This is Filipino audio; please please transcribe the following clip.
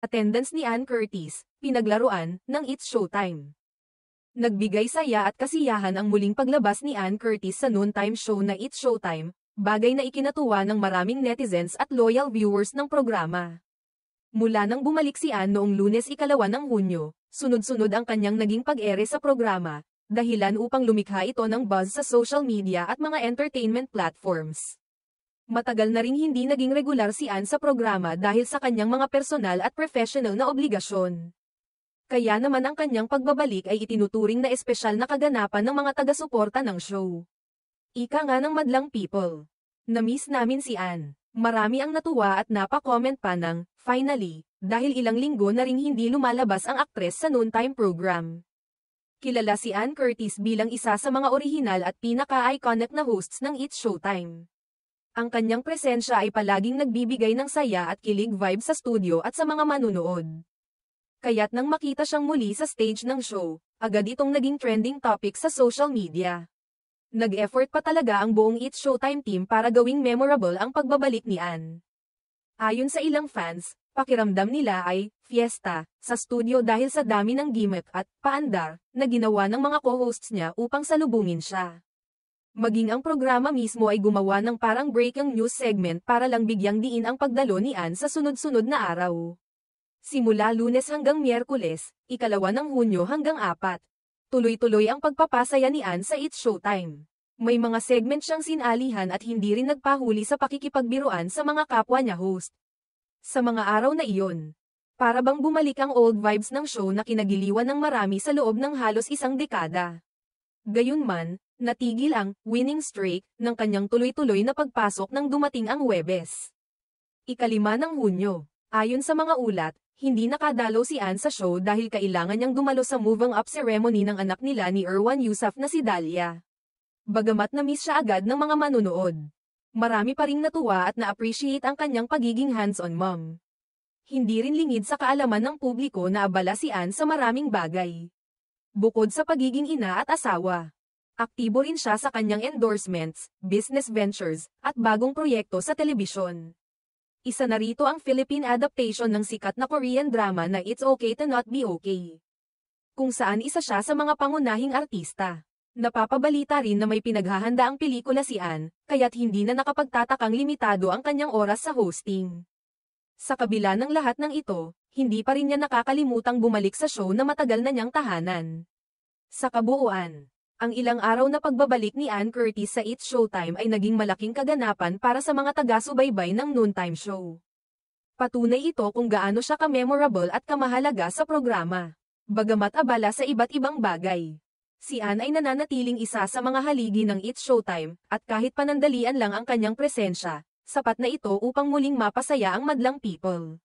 Attendance ni Ann Curtis, pinaglaruan, ng It's Showtime. Nagbigay saya at kasiyahan ang muling paglabas ni Ann Curtis sa noontime show na It's Showtime, bagay na ikinatuwa ng maraming netizens at loyal viewers ng programa. Mula nang bumalik si Ann noong Lunes 2 ng Hunyo, sunod-sunod ang kanyang naging pag-ere sa programa, dahilan upang lumikha ito ng buzz sa social media at mga entertainment platforms. Matagal na ring hindi naging regular si Ann sa programa dahil sa kanyang mga personal at professional na obligasyon. Kaya naman ang kanyang pagbabalik ay itinuturing na espesyal na kaganapan ng mga taga-suporta ng show. Ika nga ng madlang people. Na-miss namin si Ann. Marami ang natuwa at napa-comment pa ng, finally, dahil ilang linggo na ring hindi lumalabas ang aktres sa noontime program. Kilala si Ann Curtis bilang isa sa mga orihinal at pinaka-iconic na hosts ng It's Showtime. Ang kanyang presensya ay palaging nagbibigay ng saya at kilig vibe sa studio at sa mga manunood. Kaya't nang makita siyang muli sa stage ng show, agad itong naging trending topic sa social media. Nag-effort pa talaga ang buong It's Showtime team para gawing memorable ang pagbabalik ni Ann. Ayon sa ilang fans, pakiramdam nila ay fiesta sa studio dahil sa dami ng gimmick at paandar na ginawa ng mga co-hosts niya upang salubungin siya. Maging ang programa mismo ay gumawa ng parang breaking news segment para lang bigyang diin ang pagdalo ni Ann sa sunod-sunod na araw. Simula Lunes hanggang Miyerkules, 2 ng Hunyo hanggang 4. Tuloy-tuloy ang pagpapasaya ni Ann sa It's Showtime. May mga segment siyang sinalihan at hindi rin nagpahuli sa pakikipagbiruan sa mga kapwa niya host. Sa mga araw na iyon, para bang bumalik ang old vibes ng show na kinagiliwan ng marami sa loob ng halos isang dekada. Gayunman, natigil ang winning streak ng kanyang tuloy-tuloy na pagpasok nang dumating ang Huwebes. 5 ng Hunyo. Ayon sa mga ulat, hindi nakadalo si Ann sa show dahil kailangan niyang dumalo sa moving up ceremony ng anak nila ni Erwan Yusuf na si Dalia. Bagamat na-miss siya agad ng mga manunood, marami pa ring natuwa at na-appreciate ang kanyang pagiging hands-on mom. Hindi rin lingid sa kaalaman ng publiko na abala si Ann sa maraming bagay. Bukod sa pagiging ina at asawa, aktibo rin siya sa kanyang endorsements, business ventures, at bagong proyekto sa telebisyon. Isa na rito ang Philippine adaptation ng sikat na Korean drama na It's Okay to Not Be Okay, kung saan isa siya sa mga pangunahing artista. Napapabalita rin na may pinaghahanda ang pelikula si Ann, kaya't hindi na nakapagtatakang limitado ang kanyang oras sa hosting. Sa kabila ng lahat ng ito, hindi pa rin niya nakakalimutang bumalik sa show na matagal na niyang tahanan. Sa kabuuan, ang ilang araw na pagbabalik ni Ann Curtis sa It's Showtime ay naging malaking kaganapan para sa mga taga-subaybay ng noontime show. Patunay ito kung gaano siya ka-memorable at kamahalaga sa programa. Bagamat abala sa iba't ibang bagay, si Ann ay nananatiling isa sa mga haligi ng It's Showtime, at kahit panandalian lang ang kanyang presensya, sapat na ito upang muling mapasaya ang madlang people.